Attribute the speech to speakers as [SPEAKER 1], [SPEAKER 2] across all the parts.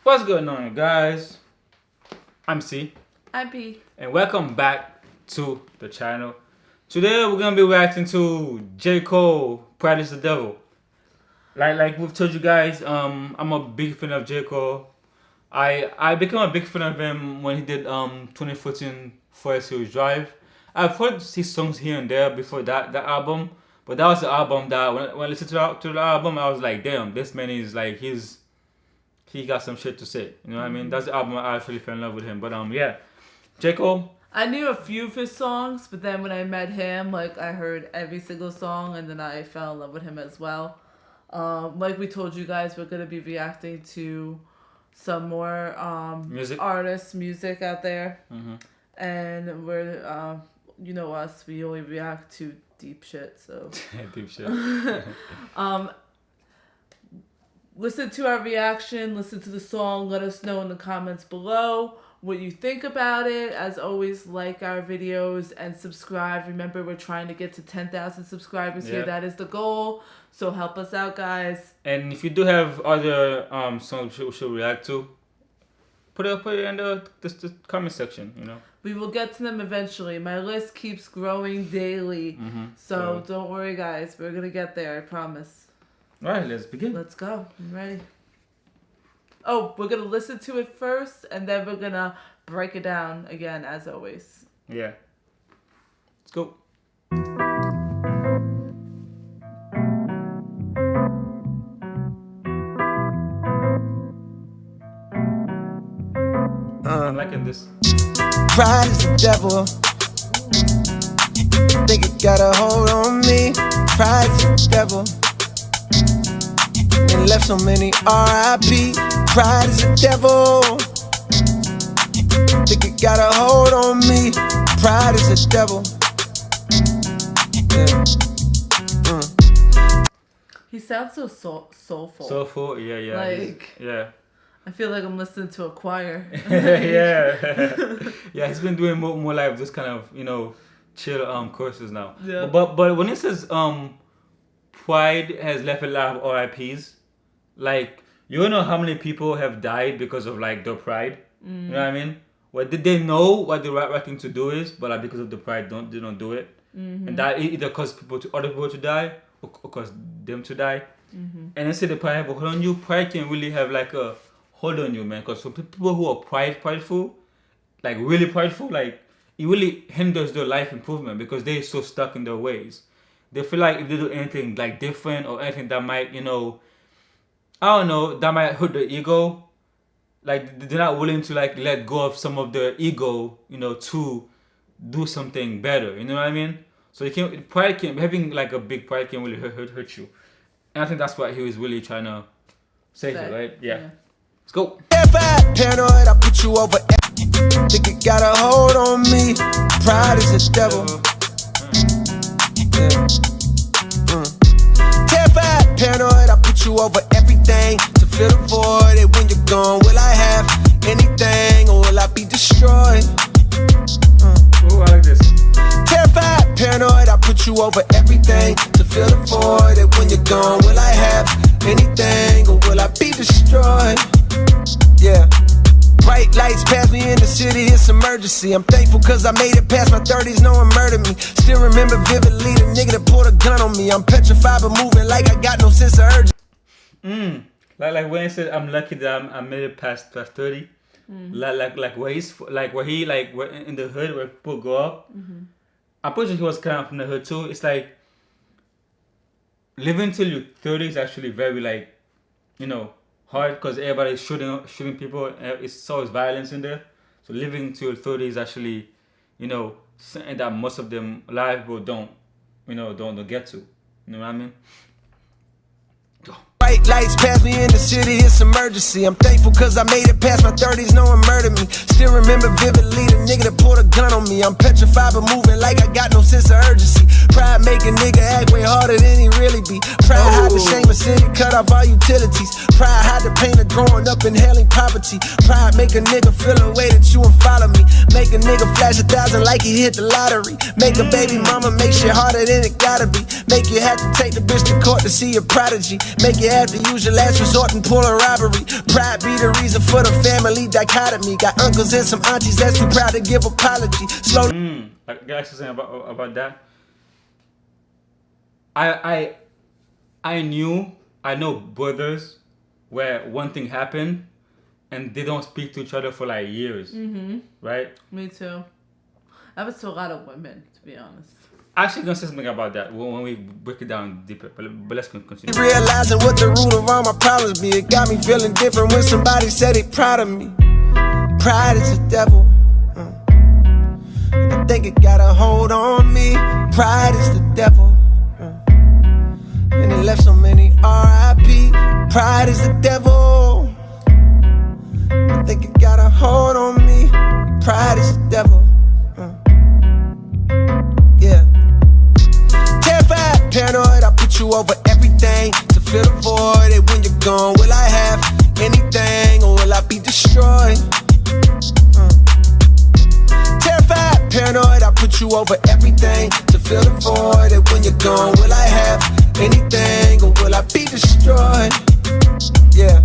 [SPEAKER 1] What's going on, guys? I'm C,
[SPEAKER 2] I'm P.
[SPEAKER 1] and welcome back to the channel. Today we're gonna be reacting to J. Cole, "Pride is the Devil." Like we've told you guys, I'm a big fan of J. Cole. I became a big fan of him when he did 2014 Forest Hills Drive. I've heard his songs here and there before that album, but that was the album that when I listened to the album, I was like, damn, this man is like he got some shit to say. You know what I mean? That's the album I actually fell in love with him. But yeah, J. Cole.
[SPEAKER 2] I knew a few of his songs, but then when I met him, like I heard every single song, and then I fell in love with him as well. Like we told you guys, we're gonna be reacting to some more artists' music out there, and we're you know us, we only react to deep shit. So
[SPEAKER 1] Deep shit.
[SPEAKER 2] Listen to our reaction, listen to the song, let us know in the comments below what you think about it. As always, like our videos and subscribe. Remember, we're trying to get to 10,000 subscribers here. That is the goal. So help us out, guys.
[SPEAKER 1] And if you do have other songs we should react to, put it in the comment section, you know.
[SPEAKER 2] We will get to them eventually. My list keeps growing daily. So don't worry, guys. We're going to get there, I promise.
[SPEAKER 1] All right, let's begin.
[SPEAKER 2] Let's go. I'm ready. Oh, we're going to listen to it first, and then we're going to break it down again, as always.
[SPEAKER 1] Yeah. Let's go. I'm liking this.
[SPEAKER 3] Pride is the devil. Think it got a hold on me. Pride is the devil. And left so many R.I.P. Pride is the devil. Think it got a hold on me. Pride is the devil. Yeah.
[SPEAKER 2] He sounds so soulful.
[SPEAKER 1] Soulful, yeah.
[SPEAKER 2] Like,
[SPEAKER 1] yeah.
[SPEAKER 2] I feel like I'm listening to a choir.
[SPEAKER 1] Yeah, he's been doing more like this kind of, you know, chill courses now.
[SPEAKER 2] Yeah.
[SPEAKER 1] But when it says Pride has left a lot of RIPs, like, you don't know how many people have died because of like their pride. You know what I mean? Well, did they know what the right thing to do is, but like because of the pride they don't do it, and that either cause other people to die or cause them to die. And instead the pride have a hold on you. Pride can really have like a hold on you, man. Because for people who are prideful, like really prideful, like it really hinders their life improvement because they're so stuck in their ways. They feel like if they do anything like different or anything that might, you know, I don't know, that might hurt their ego. Like they're not willing to like let go of some of their ego, you know, to do something better. You know what I mean? So having like a big pride can really hurt you. And I think that's what he was really trying to say here, right? Yeah. Let's go.
[SPEAKER 3] Paranoid, I put you over. Think it got a hold on me. Pride is the devil. Terrified, paranoid, I put you over everything to fill the void. And when you're gone, will I have anything or will I be destroyed?
[SPEAKER 1] Oh, I like this.
[SPEAKER 3] Terrified, paranoid, I put you over everything to fill the void. And when you're gone, will I have anything or will I be destroyed? Yeah. Bright lights pass me in the city, it's emergency. I'm thankful cause I made it past my 30s, no one murdered me. Still remember vividly the nigga that pulled a gun on me. I'm petrified but moving like I got no sense of urgency.
[SPEAKER 1] Like when he said I'm lucky that I made it past 30. Like where he's like where he like where in the hood where people go up. I'm pretty sure he was kind of from the hood too. It's like living till you're 30 is actually very like, you know, hard because everybody's shooting people. It's always violence in there. So living till 30 is actually, you know, something that most of them live people don't get to. You know what I mean?
[SPEAKER 3] Bright lights pass me in the city, it's emergency. I'm thankful cause I made it past my 30s, no one murdered me. Still remember vividly the nigga that pulled a gun on me. I'm petrified but moving like I got no sense of urgency. Pride make a nigga act way harder than he really be. Pride hide the shame of city, cut off all utilities. Pride hide the pain of growing up inhaling poverty. Pride make a nigga feel a way that you won't follow me. Make a nigga flash 1,000 like he hit the lottery. Make a baby mama make shit harder than it gotta be. Make you have to take the bitch to court to see your prodigy. Make you have to use your last resort and pull a robbery. Pride be the reason for the family dichotomy. Got uncles and some aunties that's too proud to give apology. Slowly.
[SPEAKER 1] I got something about that. I know brothers where one thing happened and they don't speak to each other for like years. Right?
[SPEAKER 2] Me too. That was to a lot of women, to be honest.
[SPEAKER 1] I'm actually gonna say something about that when we break it down deeper, but let's continue.
[SPEAKER 3] Realizing what the root of all my problems be, it got me feeling different when somebody said they proud of me. Pride is the devil. I think it got a hold on me. Pride is the devil. And it left so many R.I.P. Pride is the devil. I think it got a hold on me. Pride is the devil. Yeah. Terrified, paranoid, I put you over everything to fill the void. And when you're gone, will I have anything or will I be destroyed? Terrified, paranoid, I put you over everything to fill the void. And when you're gone, will I have anything or will I be destroyed? Yeah.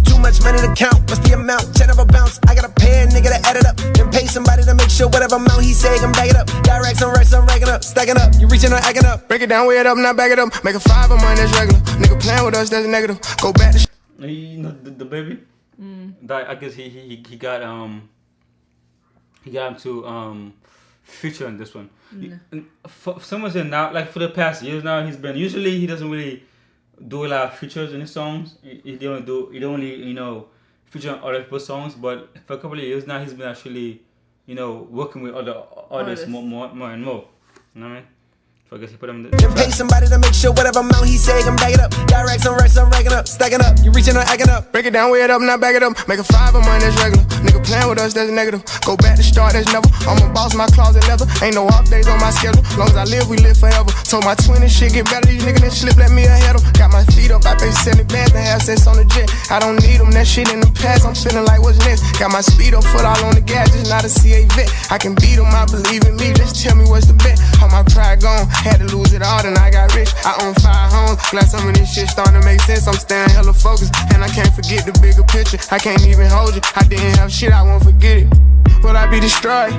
[SPEAKER 3] Too much money to count, what's the amount? 10 of a bounce, I gotta pay a nigga to add it up. Then pay somebody to make sure whatever amount he say, I'm back it up. Directs on racks, I'm racking up, stacking up. You reaching or acting up. Break it down, weigh it up, not back it up. Make a 5 of mine, that's regular. Nigga playing with us, that's negative. Go back to
[SPEAKER 1] You know the baby? That I guess he got him to feature on this one. For some reason now, like for the past years now, usually he doesn't really do a lot of features in his songs. He don't only feature on other people's songs, but for a couple of years now he's been actually working with other artists more and more. You know what I mean? So I guess he put him in the
[SPEAKER 3] then pay somebody to make sure whatever amount he say, I'm back it up. Directs on racks, I'm racking up, stacking up. You reaching or acting up. Break it down, weigh it up, not back it up. Make a 5 of mine, that's regular. Nigga playing with us, that's negative. Go back to start, that's never. I'm a boss, my closet leather. Ain't no off days on my schedule. Long as I live, we live forever. Told my twin and shit get better. These niggas didn't slip, let me ahead them. Got my feet up, I pay 70 bands to have sex on the jet. I don't need them, that shit in the past. I'm feeling like what's next. Got my speed up, foot all on the gas, just not a CA vet. I can beat them, I believe in me. Just tell me what's the bet. All my pride gone, had to lose it all. And I got rich, I own 5 homes. Glad some of this shit starting to make sense. I'm staying hella focused, and I can't forget the bigger picture. I can't even hold you. I didn't have shit, I won't forget it. Will I be destroyed?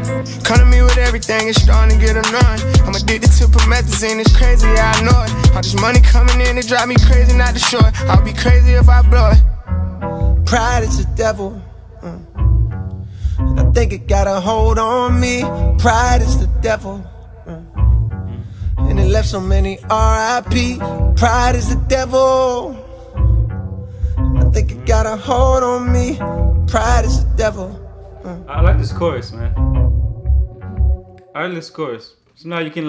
[SPEAKER 3] Come to me with everything, it's starting to get annoying. I'm addicted to promethazine, it's crazy, yeah, I know it. All this money coming in, it drive me crazy, not to show it. I'll be crazy if I blow it. Pride is the devil. And I think it got a hold on me. Pride is the devil. And it left so many R.I.P. Pride is the devil. I think it got a hold on me. Pride is the devil.
[SPEAKER 1] I like this chorus, man. I like this chorus. So now you can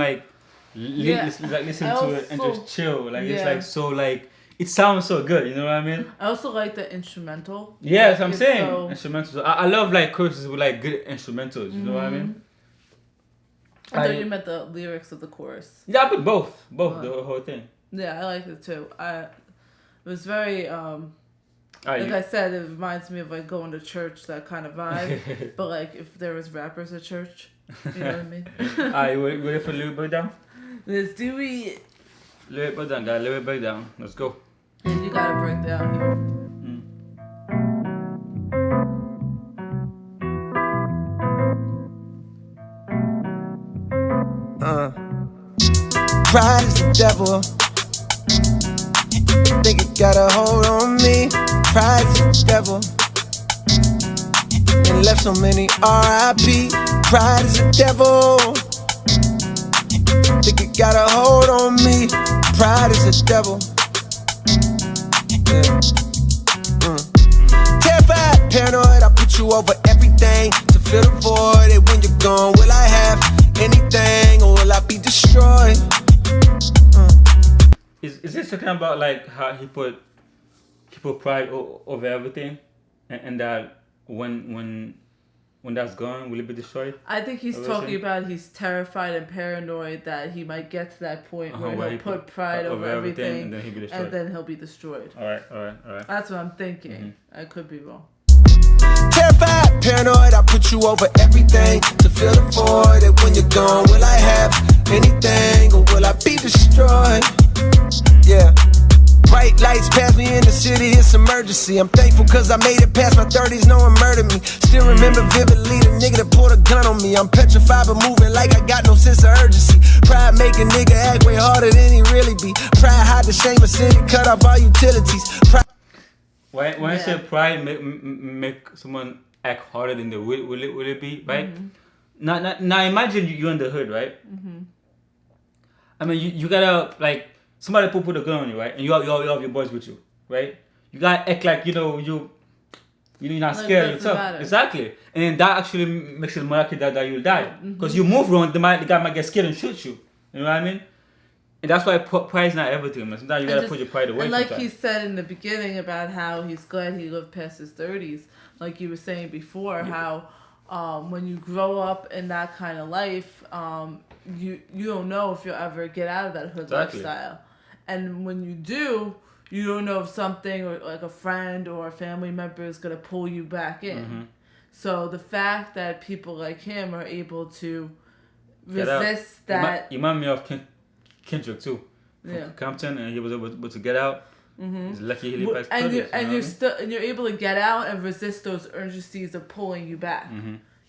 [SPEAKER 1] listen to it and just chill. It's like so like it sounds so good. You know what I mean?
[SPEAKER 2] I also like the instrumental.
[SPEAKER 1] Yeah, that's what I'm saying. Instrumentals. I love like choruses with like good instrumentals. You know what I mean?
[SPEAKER 2] I thought you meant the lyrics of the chorus.
[SPEAKER 1] Yeah, but both, the whole thing.
[SPEAKER 2] Yeah, I like it too. It was very, I said, it reminds me of like going to church, that kind of vibe. But like if there was rappers at church, you know what I mean?
[SPEAKER 1] Alright, you ready for Lil Baby down?
[SPEAKER 2] Let's do it.
[SPEAKER 1] Lil Baby down, guys. Lil Baby down. Let's go.
[SPEAKER 2] And you gotta break down here.
[SPEAKER 3] Pride is the devil. Think it got a hold on me. Pride is the devil. And left so many R.I.P. Pride is the devil. Think it got a hold on me. Pride is the devil. Yeah. Terrified, paranoid, I put you over everything to fill the void. And when you're gone, will I have anything or will I be destroyed?
[SPEAKER 1] Is this talking about like how he put pride over everything, and that when that's gone, will it be destroyed?
[SPEAKER 2] I think he's talking about he's terrified and paranoid that he might get to that point where he'll put pride over everything, and then he'll be destroyed.
[SPEAKER 1] All right.
[SPEAKER 2] That's what I'm thinking. I could be wrong.
[SPEAKER 3] Terrified, paranoid, I put you over everything to fill the void. And when you're gone, will I have anything or will I be destroyed? Yeah. Bright lights pass me in the city, it's emergency. I'm thankful cause I made it past my 30s, no one murdered me. Still remember vividly the nigga that pulled a gun on me. I'm petrified but moving like I got no sense of urgency. Pride make a nigga act way harder than he really be. Pride hide the shame of sin and cut off all utilities.
[SPEAKER 1] When I say pride make someone act harder than they will it be, right? Now imagine you're in the hood, right? I mean, you gotta, like, somebody put a gun on you, right? And you have your boys with you, right? You gotta act like, you're not scared of yourself.
[SPEAKER 2] Matter.
[SPEAKER 1] Exactly. And then that actually makes it more likely that you'll die. Because you move wrong, the guy might get scared and shoot you. You know what I mean? And that's why pride is not everything, man. Sometimes you gotta put your pride away.
[SPEAKER 2] And like
[SPEAKER 1] sometimes.
[SPEAKER 2] he said in the beginning about how he's glad he lived past his 30s, like you were saying before, how when you grow up in that kind of life, you don't know if you'll ever get out of that hood lifestyle. And when you do, you don't know if something or like a friend or a family member is going to pull you back in. So the fact that people like him are able to resist that...
[SPEAKER 1] You remind me of Kendrick too. From Compton, and he was able to get out. He's lucky he lived past 30s.
[SPEAKER 2] And you're able to get out and resist those urgencies of pulling you back.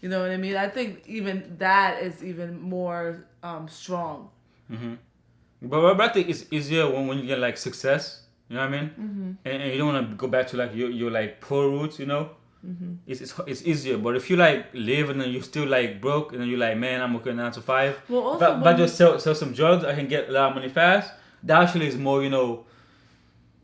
[SPEAKER 2] You know what I mean? I think even that is even more strong.
[SPEAKER 1] But I think it's easier when you get like success. You know what I mean? And you don't want to go back to like your like poor roots. You know, it's easier. But if you like live and then you're still like broke and then you're like, man, I'm working 9 to 5.
[SPEAKER 2] Well, also
[SPEAKER 1] if I just sell some drugs, I can get a lot of money fast. That actually is more,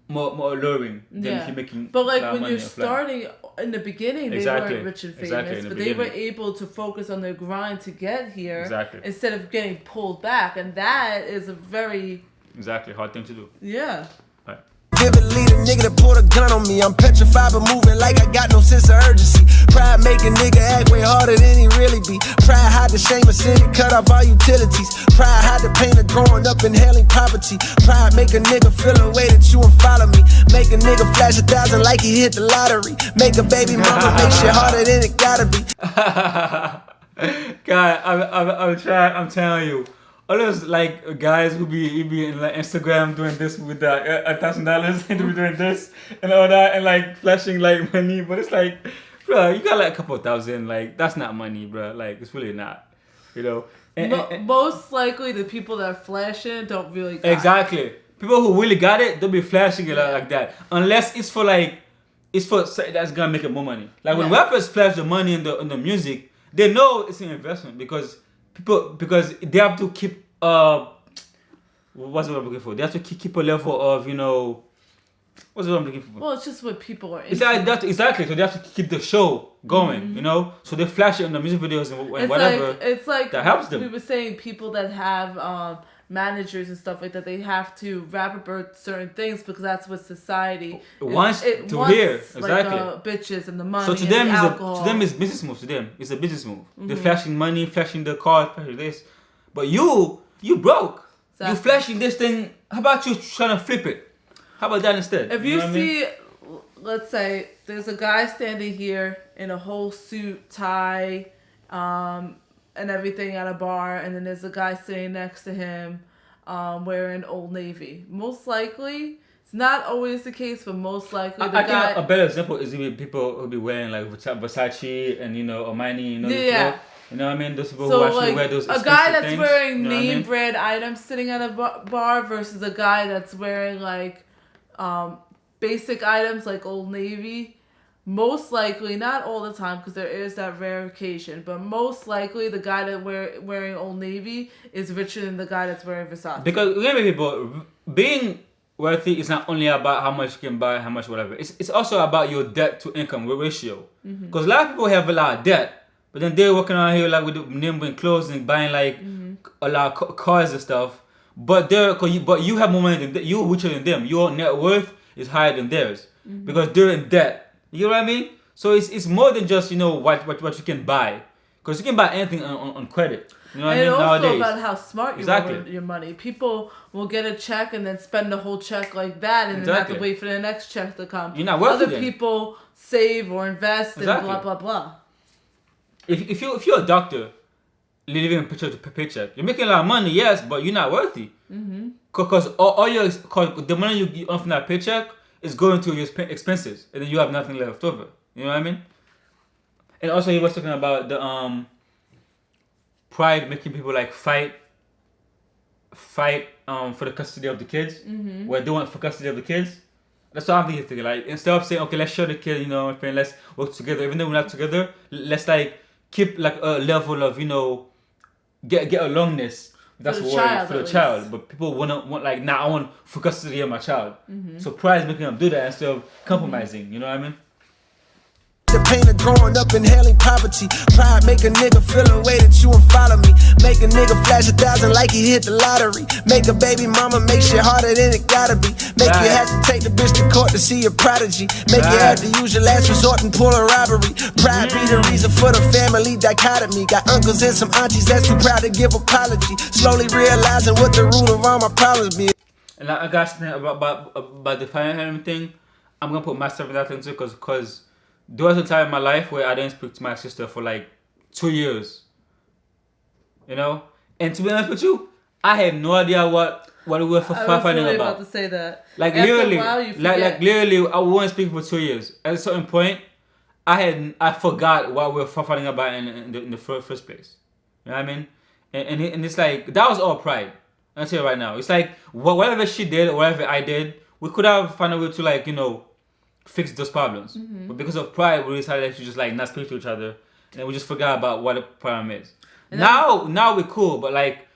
[SPEAKER 1] more alluring than if you're making.
[SPEAKER 2] But like when you're starting in the beginning, they weren't rich and famous, but they were able to focus on their grind to get here instead of getting pulled back, and that is a very
[SPEAKER 1] hard thing to do.
[SPEAKER 2] Yeah.
[SPEAKER 3] Vividly the nigga that pulled a gun on me. I'm petrified but moving like I got no sense of urgency. Pride make a nigga act way harder than he really be. Pride hide the shame of sin and cut off all utilities. Pride hide the pain of growing up inhaling poverty. Pride make a nigga feel a way that you won't follow me. Make a nigga flash 1,000 like he hit the lottery. Make a baby mama make shit harder than it gotta be.
[SPEAKER 1] God, I'm telling you. All those like guys who be in like Instagram doing this with the $1,000 and be doing this and all that and like flashing like money, but it's like, bro, you got like a couple thousand, like that's not money, bro. Like it's really not, And
[SPEAKER 2] most likely the people that are flashing don't really got
[SPEAKER 1] exactly. People who really got it, they'll be flashing it like that, unless it's for something that's gonna make it more money. Like when rappers flash the money in the music, they know it's an investment because they have to keep what's what I'm looking for? They have to keep a level of what's what I'm looking for?
[SPEAKER 2] Well, it's just what people are into.
[SPEAKER 1] Exactly. So they have to keep the show going, So they flash it in the music videos and whatever.
[SPEAKER 2] It's like
[SPEAKER 1] that helps them.
[SPEAKER 2] We were saying people that have managers and stuff like that, they have to rap about certain things because that's what society
[SPEAKER 1] wants to hear. Exactly.
[SPEAKER 2] Like, bitches and the money.
[SPEAKER 1] So to them, it's business move. To them, it's a business move. They're flashing money, flashing the car, flashing this. But you broke. Exactly. You flashing this thing. How about you trying to flip it? How about that instead?
[SPEAKER 2] If you see, let's say there's a guy standing here in a whole suit, tie, and everything at a bar, and then there's a guy sitting next to him wearing Old Navy. Most likely, it's not always the case, but most likely
[SPEAKER 1] I think a better example is people who be wearing like Versace and Armani,
[SPEAKER 2] yeah.
[SPEAKER 1] You know what I mean? Those people who actually wear those expensive
[SPEAKER 2] a guy that's
[SPEAKER 1] things,
[SPEAKER 2] wearing name brand items sitting at a bar versus a guy that's wearing like basic items like Old Navy. Most likely, not all the time, because there is that rare occasion, but most likely the guy that wearing Old Navy is richer than the guy that's wearing Versace.
[SPEAKER 1] Because remember, people, being wealthy is not only about how much you can buy, how much whatever. It's also about your debt to income ratio. Because a lot of people have a lot of debt, but then they're walking around here like with name brand clothes and buying like a lot of cars and stuff. But you have more money than you're richer than them. Your net worth is higher than theirs because they're in debt. You know what I mean? So it's more than just what you can buy, because you can buy anything on credit. You know what I mean?
[SPEAKER 2] And also
[SPEAKER 1] nowadays.
[SPEAKER 2] about how smart you are with your money. People will get a check and then spend the whole check like that, and then have to wait for the next check to come.
[SPEAKER 1] You're not worth it.
[SPEAKER 2] Other people save or invest and blah blah blah.
[SPEAKER 1] If you're a doctor, living paycheck to paycheck, you're making a lot of money, yes, but you're not worthy. Because all your cause the money you earn from that paycheck is going to your expenses, and then you have nothing left over. You know what I mean? And also, he was talking about the pride making people like fight for the custody of the kids. Where they want for custody of the kids. That's what I'm thinking. Like, instead of saying, okay, let's show the kid, you know, let's work together. Even though we're not together, let's like keep like a level of, you know, get alongness. That's
[SPEAKER 2] for the
[SPEAKER 1] what
[SPEAKER 2] child,
[SPEAKER 1] for the child. But people want like, nah, I want for custody of my child. So pride is making them do that instead of compromising. You know what I mean?
[SPEAKER 3] The pain of growing up inhaling poverty. Pride make a nigga feel a way that you won't follow me. Make a nigga flash 1,000 like he hit the lottery. Make a baby mama make shit harder than it gotta be. Make you have to take the bitch to court to see your prodigy. Make you have to use your last resort and pull a robbery. Pride be the reason for the family dichotomy. Got uncles and some aunties that's too proud to give apology. Slowly realizing what the root of all my problems be.
[SPEAKER 1] And I got something about the financial thing. I'm gonna put myself in that thing too, because there was a time in my life where I didn't speak to my sister for like 2 years. You know? And to be honest with you, I had no idea what we were fighting about.
[SPEAKER 2] I was really about to say that.
[SPEAKER 1] Like
[SPEAKER 2] After
[SPEAKER 1] literally,
[SPEAKER 2] a while, you forget.
[SPEAKER 1] like literally, I wasn't speaking for 2 years. At a certain point, I forgot what we were fighting about in the first place. You know what I mean? And it's like, that was all pride. I'll tell you right now. It's like, whatever she did or whatever I did, we could have found a way to like, you know, fix those problems. But because of pride, we decided to just like not speak to each other, and we just forgot about what the problem is. And now we're cool, but like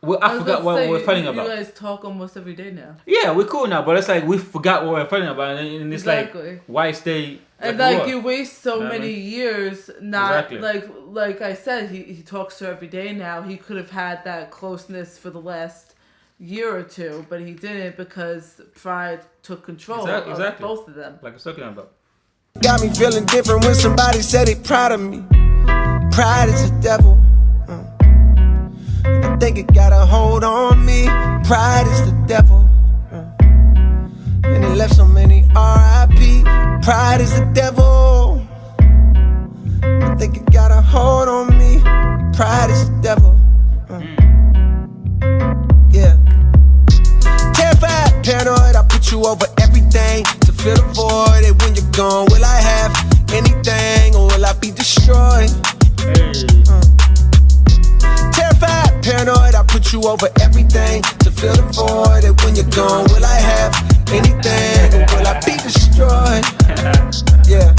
[SPEAKER 1] I forgot what we're fighting about.
[SPEAKER 2] You guys talk almost every day now.
[SPEAKER 1] Yeah, we're cool now, but it's like we forgot what we're fighting about, and it's
[SPEAKER 2] Exactly.
[SPEAKER 1] like, why stay?
[SPEAKER 2] And like you waste so many years not like I said, he talks to her every day now. He could have had that closeness for the last year or two, but he didn't because pride took control of both of them.
[SPEAKER 1] Like I was talking about.
[SPEAKER 3] Got me feeling different when somebody said they proud of me. Pride is the devil. I think it got a hold on me. Pride is the devil. And it left so many R.I.P. Pride is the devil. I think it got a hold on me. Pride is the devil. Yeah. Terrified, paranoid, I put you over everything to fill the void. And when you're gone, will I have anything or will I be destroyed? Terrified, paranoid, I put you over everything to fill the void. And when you're gone, will I have anything or will I be destroyed? Yeah.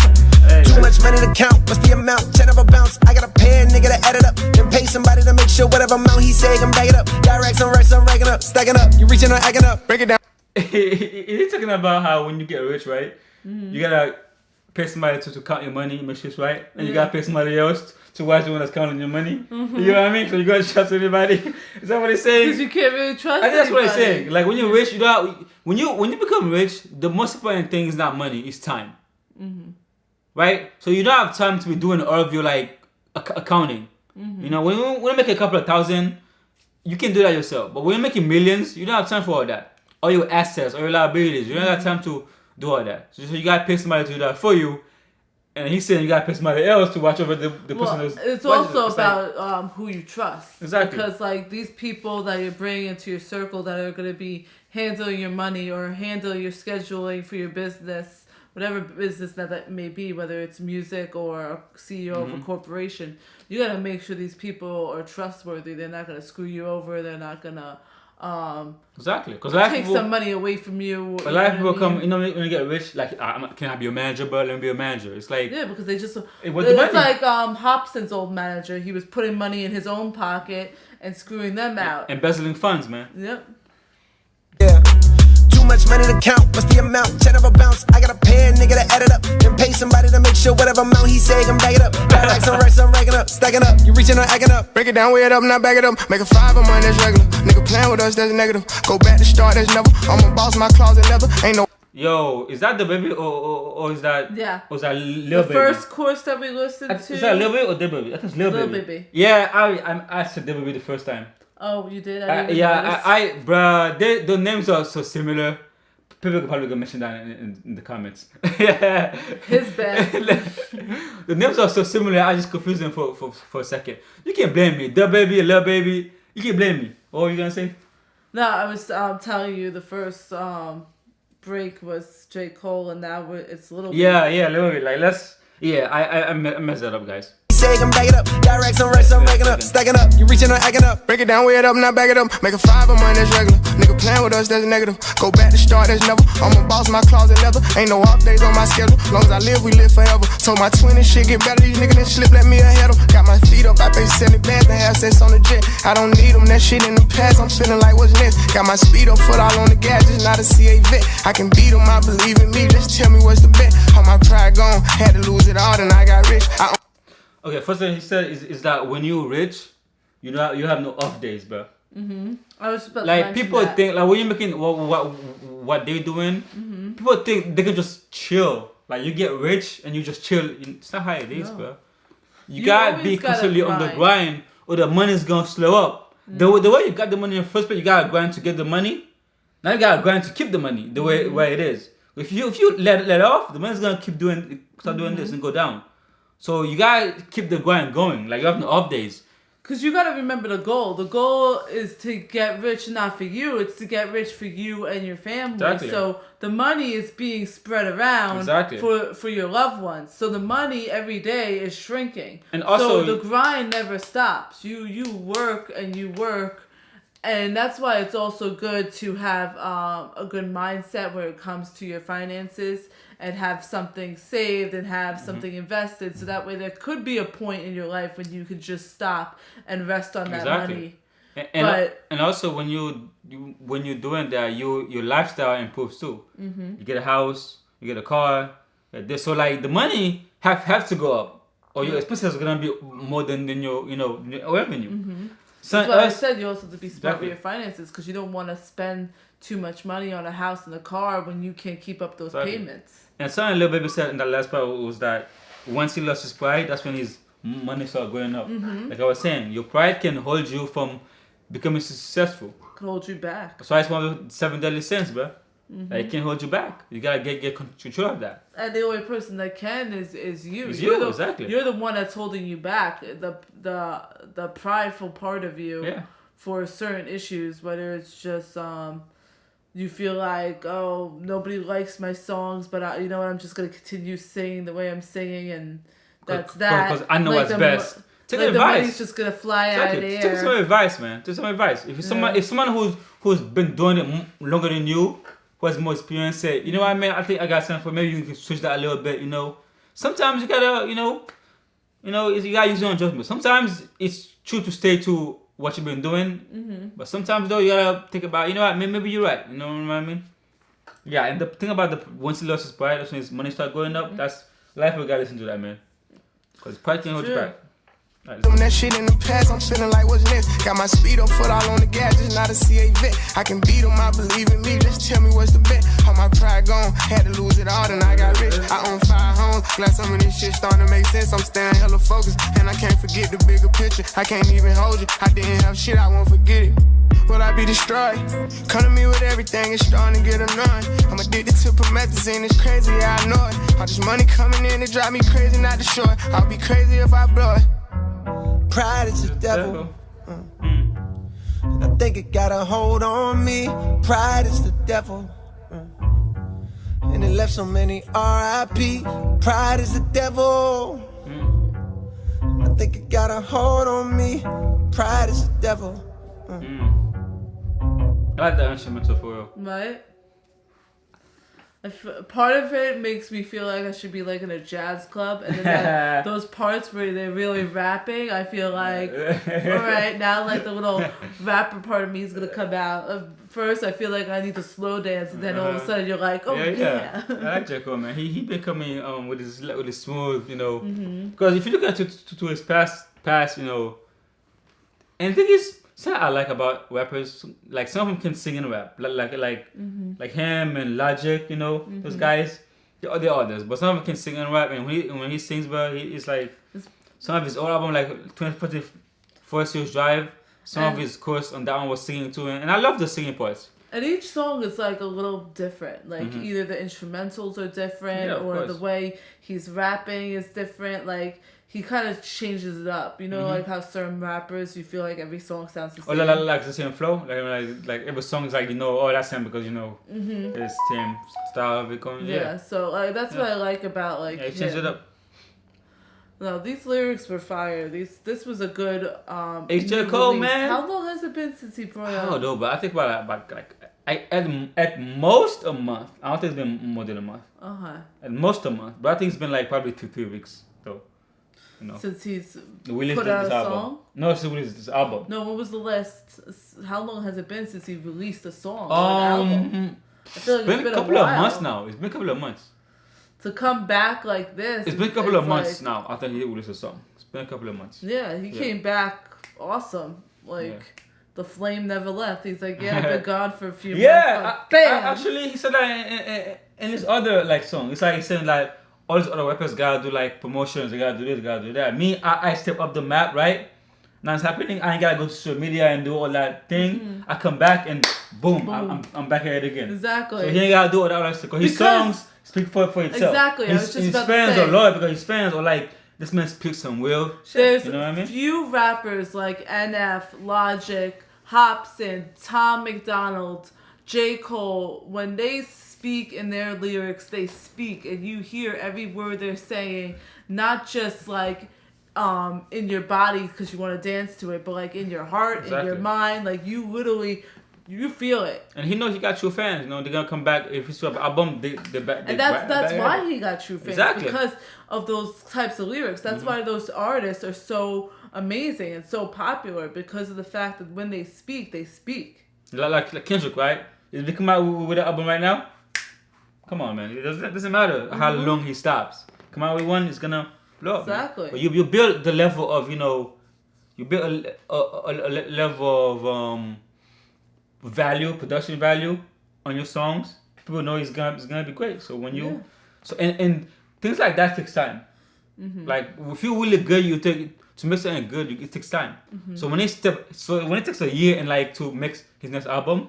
[SPEAKER 3] Too much money to count, what's the amount? 10 of a bounce, I gotta pay a nigga to add it up. Then pay somebody to make sure whatever amount he say, I'm back it up. Direct, I'm racks, I'm racking up, stacking up. You reaching or acting up, break it down.
[SPEAKER 1] He's talking about how when you get rich, right? You gotta pay somebody to count your money, make sure it's right. And you gotta pay somebody else to watch the one that's counting your money. You know what I mean? So you gotta trust anybody. Is that what he's saying?
[SPEAKER 2] Because you can't really trust
[SPEAKER 1] I think that's what he's
[SPEAKER 2] anybody.
[SPEAKER 1] saying. Like when you're rich, you don't. When you become rich, the most important thing is not money, it's time. Right? So you don't have time to be doing all of your like accounting. You know, when you make a couple of thousand, you can do that yourself. But when you're making millions, you don't have time for all that. All your assets, all your liabilities, you don't have time to do all that. So you gotta pay somebody to do that for you. And he's saying you gotta pay somebody else to watch over the person who's.
[SPEAKER 2] It's also about who you trust.
[SPEAKER 1] Exactly.
[SPEAKER 2] Because like these people that you're bringing into your circle that are gonna be handling your money or handle your scheduling for your business. Whatever business that may be, whether it's music or a CEO of a corporation, you gotta make sure these people are trustworthy. They're not gonna screw you over. They're not gonna
[SPEAKER 1] exactly because
[SPEAKER 2] take some money away from you.
[SPEAKER 1] A lot of people come, you know, when you get rich, like, can I be your manager, bro? Let me be a manager. It's like
[SPEAKER 2] because they just
[SPEAKER 1] it's
[SPEAKER 2] like Hobson's old manager. He was putting money in his own pocket and screwing them out,
[SPEAKER 1] embezzling funds, man.
[SPEAKER 2] Yep.
[SPEAKER 3] Yeah. Much money to count, what's the amount? 10 of a bounce, I gotta pay a nigga to add it up. Then pay somebody to make sure whatever amount he say, I'm back it up. Direct, I'm racks, I'm racking up, stacking up. You reaching or acting up, break it down, weigh it up, not back it up. Make a 5 of mine, that's regular. Nigga playing with us, that's negative. Go back to start, that's never. I'm a boss, my closet leather, ain't no.
[SPEAKER 1] Yo, is that the baby or is that?
[SPEAKER 2] Yeah.
[SPEAKER 1] Or is that Lil Baby?
[SPEAKER 2] The first course that we listened to.
[SPEAKER 1] Is that Lil Baby or the Baby? I think it's Lil Baby. Yeah, I said the Baby the first time.
[SPEAKER 2] Oh, you did?
[SPEAKER 1] Bruh, the names are so similar. People could probably go mention that in the comments. Yeah.
[SPEAKER 2] His bad.
[SPEAKER 1] The names are so similar, I just confused them for a second. You can't blame me. The Baby, Lil Baby. You can't blame me. What were you gonna say?
[SPEAKER 2] No, I was telling you the first break was J. Cole, and now it's Lil Baby.
[SPEAKER 1] Yeah, Lil Baby. Like, let's. Yeah, I messed that up, guys.
[SPEAKER 3] Say I'm back it up, direct some racks, I'm racking up, stacking up, you reaching or acting up. Break it down, weigh it up, now back it up. Make a 5 of mine, that's regular. Nigga playing with us, that's negative. Go back to start, that's never. I'm a boss, my closet leather. Ain't no off days on my schedule. Long as I live, we live forever. Told my twin this shit get better. These niggas that slip, let me ahead of. Got my feet up, I pay 70 bands to have sex on the jet. I don't need them, that shit in the past. I'm feeling like what's next. Got my speed up, foot all on the gas, just not a CA vet. I can beat them, I believe in me. Just tell me what's the bet. All my pride gone, had to lose it all, then I got rich.
[SPEAKER 1] Okay, first thing he said is that when you're rich, you have no off days, bro.
[SPEAKER 2] I was about
[SPEAKER 1] like
[SPEAKER 2] to
[SPEAKER 1] people
[SPEAKER 2] that.
[SPEAKER 1] think like when you're making what they're doing, people think they can just chill. Like you get rich and you just chill. It's not how it is, bro. You gotta be constantly on the grind, or the money's gonna slow up. The way you got the money in the first place, you gotta grind to get the money. Now you gotta grind to keep the money the way it is. If you let off, the money's gonna start doing this and go down. So you gotta keep the grind going. Like you have no off days.
[SPEAKER 2] Because you gotta remember the goal. The goal is to get rich, not for you. It's to get rich for you and your family.
[SPEAKER 1] Exactly.
[SPEAKER 2] So the money is being spread around for your loved ones. So the money every day is shrinking.
[SPEAKER 1] And also,
[SPEAKER 2] so the grind never stops. You work and you work. And that's why it's also good to have a good mindset where it comes to your finances and have something saved and have something invested. So that way there could be a point in your life when you could just stop and rest on that money.
[SPEAKER 1] And also when you're doing that, your lifestyle improves too. You get a house, you get a car. So like the money have to go up, or your expenses are gonna be more than your revenue. So
[SPEAKER 2] that's why I said you also have to be smart with your finances, because you don't want to spend too much money on a house and a car when you can't keep up those payments. And
[SPEAKER 1] something Lil Baby said in that last part was that once he lost his pride, that's when his money started going up. Like I was saying, your pride can hold you from becoming successful.
[SPEAKER 2] Can hold you back.
[SPEAKER 1] That's why it's one of the 7 deadly sins, bro. Like, it can hold you back. You gotta get control of that.
[SPEAKER 2] And the only person that can is you.
[SPEAKER 1] It's
[SPEAKER 2] you're
[SPEAKER 1] exactly.
[SPEAKER 2] You're the one that's holding you back. The prideful part of you for certain issues, whether it's just you feel like, oh, nobody likes my songs, but you know what, I'm just gonna continue singing the way I'm singing, and that's that. Because
[SPEAKER 1] I know what's best. Take advice.
[SPEAKER 2] The money's just gonna fly out of the air.
[SPEAKER 1] Take some advice, man. Take some advice. If someone who's been doing it longer than you, who has more experience, say, you know what, man, I think I got something for. Maybe you can switch that a little bit. You know, sometimes you gotta, you gotta use your own judgment. Sometimes it's true to stay to what you've been doing, but sometimes though you gotta think about, you know what, maybe you're right. You know what I mean? Yeah, and the thing about once he lost his pride, that's when his money start going up. That's life. We gotta listen to that, man, because pride can hold you back.
[SPEAKER 3] Doing that shit in the past, I'm feeling like what's next. Got my speed up, foot all on the gas, just not a CA vet. I can beat them, I believe in me, just tell me what's the bet. All my pride gone, had to lose it all, then I got rich. I own 5 homes, glad some of this shit starting to make sense. I'm staying hella focused, and I can't forget the bigger picture. I can't even hold you, I didn't have shit, I won't forget it. Will I be destroyed? Come to me with everything, it's starting to get annoying. I'm addicted to promethazine, it's crazy, yeah, I know it. All this money coming in, it drive me crazy, not the short. I'll be crazy if I blow it. Pride is the devil. And I think it got a hold on me. Pride is the devil. And it left so many R.I.P. Pride is the devil. I think it got a hold on me. Pride is the devil.
[SPEAKER 1] I like that instrumental for real.
[SPEAKER 2] Right? Part of it makes me feel like I should be like in a jazz club, and then those parts where they're really rapping, I feel like, all right, now like the little rapper part of me is gonna come out. First, I feel like I need to slow dance, and then all of a sudden you're like, oh yeah.
[SPEAKER 1] I like J. Cole, man. He been coming with his smooth, you know. Because if you look at to his past, you know, and the thing is, something I like about rappers, like some of them can sing and rap, like him and Logic, you know, those guys, they're others, but some of them can sing and rap, and when he sings, bro, it's like some of his old album, like 2040 Forest Hills Drive, some of his chorus on that one was singing too, and I love the singing parts.
[SPEAKER 2] And each song is like a little different. Like either the instrumentals are different or the way he's rapping is different. Like he kind of changes it up. You know, like how certain rappers, you feel like every song sounds the same.
[SPEAKER 1] Or like the same flow. Like every song is like, you know, oh, that's him because, you know, it's same style of it going.
[SPEAKER 2] Yeah, so that's what I like about like
[SPEAKER 1] he changed it up.
[SPEAKER 2] No, these lyrics were fire. This was a good
[SPEAKER 1] It's J. Cole, man.
[SPEAKER 2] How long has it been since he brought out?
[SPEAKER 1] I don't know, but I think about like at most a month. I don't think it's been more than a month. At most a month, but I think it's been like probably 2-3 weeks though. You know,
[SPEAKER 2] since he's
[SPEAKER 1] put
[SPEAKER 2] out
[SPEAKER 1] this
[SPEAKER 2] a
[SPEAKER 1] album.
[SPEAKER 2] song.
[SPEAKER 1] No, since he released this album.
[SPEAKER 2] No, what was the last? How long has it been since he released a song? An album? I feel like
[SPEAKER 1] it's been a couple of months now. It's been a couple of months.
[SPEAKER 2] To come back like this.
[SPEAKER 1] It's been a couple of months now. I think he released a song. It's been a couple of months.
[SPEAKER 2] Yeah, he came back awesome. Like the flame never left. He's like, I've been gone for a few months.
[SPEAKER 1] Yeah,
[SPEAKER 2] bam.
[SPEAKER 1] Actually, he said that in his other like song. It's like he's saying like all these other rappers gotta do like promotions. They gotta do this, gotta do that. Me, I step up the map, right? Now it's happening. I ain't gotta go to social media and do all that thing. I come back and boom. I'm back at it again.
[SPEAKER 2] Exactly.
[SPEAKER 1] So he ain't gotta do all that other stuff. Because his songs speak for itself.
[SPEAKER 2] Exactly.
[SPEAKER 1] His fans are loyal because his fans are like, this man speaks some real shit.
[SPEAKER 2] There's
[SPEAKER 1] you know what I mean?
[SPEAKER 2] few rappers like NF, Logic, Hobson, Tom McDonald, J. Cole, when they speak in their lyrics, they speak and you hear every word they're saying, not just like in your body because you want to dance to it, but like in your heart, in your mind, like you literally, you feel it. And
[SPEAKER 1] he knows he got true fans. You know, they're gonna come back if he's an album. They back.
[SPEAKER 2] And that's why he got true fans.
[SPEAKER 1] Exactly.
[SPEAKER 2] Because of those types of lyrics. That's why those artists are so amazing and so popular, because of the fact that when they speak, they speak.
[SPEAKER 1] Like Kendrick, right? If they come out with an album right now, come on, man. It doesn't matter how long he stops. Come out with one, it's gonna blow up.
[SPEAKER 2] Exactly.
[SPEAKER 1] Man. But you build the level of, you know, you build a level of value, production value on your songs. People know it's gonna be great. So when you and things like that takes time. Like if you're really good, to make something good, it takes time. So when it takes a year and like to make his next album,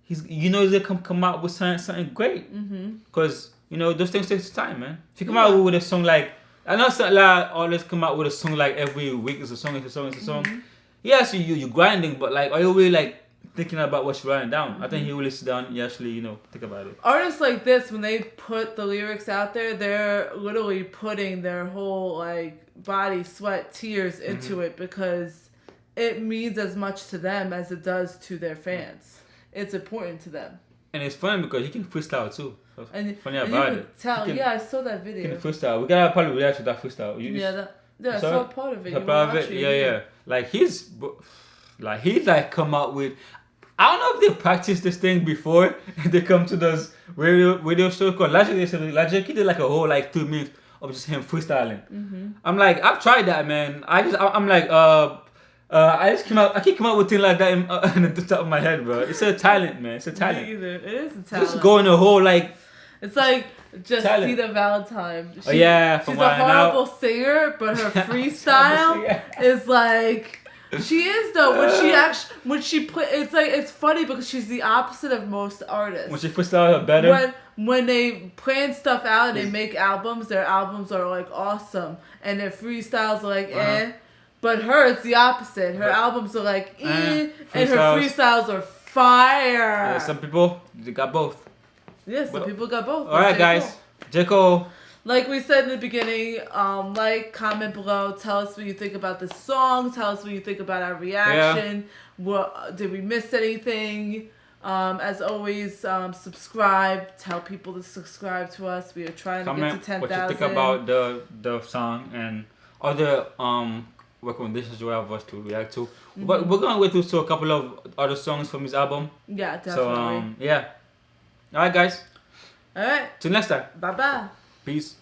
[SPEAKER 1] he's gonna come out with something great. Because you know those things take time, man. If you come out with a song like, I know some like artists come out with a song like every week. It's a song. Yes, you're grinding, but like, are you really like thinking about what you're writing down? I think he really sit down and actually, you know, think about it.
[SPEAKER 2] Artists like this, when they put the lyrics out there, they're literally putting their whole like body, sweat, tears into it, because it means as much to them as it does to their fans. It's important to them. And
[SPEAKER 1] it's funny because he can freestyle too. So
[SPEAKER 2] and
[SPEAKER 1] funny about it.
[SPEAKER 2] Tell, I saw that video.
[SPEAKER 1] He can freestyle. We gotta probably react to that freestyle.
[SPEAKER 2] I saw part of it.
[SPEAKER 1] Yeah. Like he's come out with. I don't know if they practiced this thing before and they come to those radio shows called Logic. He did like a whole like 2 minutes of just him freestyling. I'm like, I've tried that, man. I keep coming out with things like that in the top of my head, bro. It's a talent, man. It's a talent.
[SPEAKER 2] Me either. It is a talent.
[SPEAKER 1] Just going a whole like.
[SPEAKER 2] It's like Justina Valentine.
[SPEAKER 1] She's
[SPEAKER 2] a horrible singer, but her freestyle is like. She is though. When she put, it's funny because she's the opposite of most artists.
[SPEAKER 1] When she freestyle her better.
[SPEAKER 2] When they plan stuff out and they make albums, their albums are like awesome, and their freestyles are like But her, it's the opposite. Her albums are like and her freestyles are fire.
[SPEAKER 1] Yeah, some people they got both.
[SPEAKER 2] Yeah, some people got both.
[SPEAKER 1] All right, guys. J. Cole.
[SPEAKER 2] Like we said in the beginning, comment below. Tell us what you think about this song. Tell us what you think about our reaction. What did we miss anything? As always, subscribe. Tell people to subscribe to us. We are trying to get to 10,000.
[SPEAKER 1] What you think about the song and other recommendations you have us to react to. But we're gonna wait to a couple of other songs from his album.
[SPEAKER 2] Yeah, definitely.
[SPEAKER 1] So All right, guys.
[SPEAKER 2] All right.
[SPEAKER 1] Till next time.
[SPEAKER 2] Bye-bye.
[SPEAKER 1] Peace.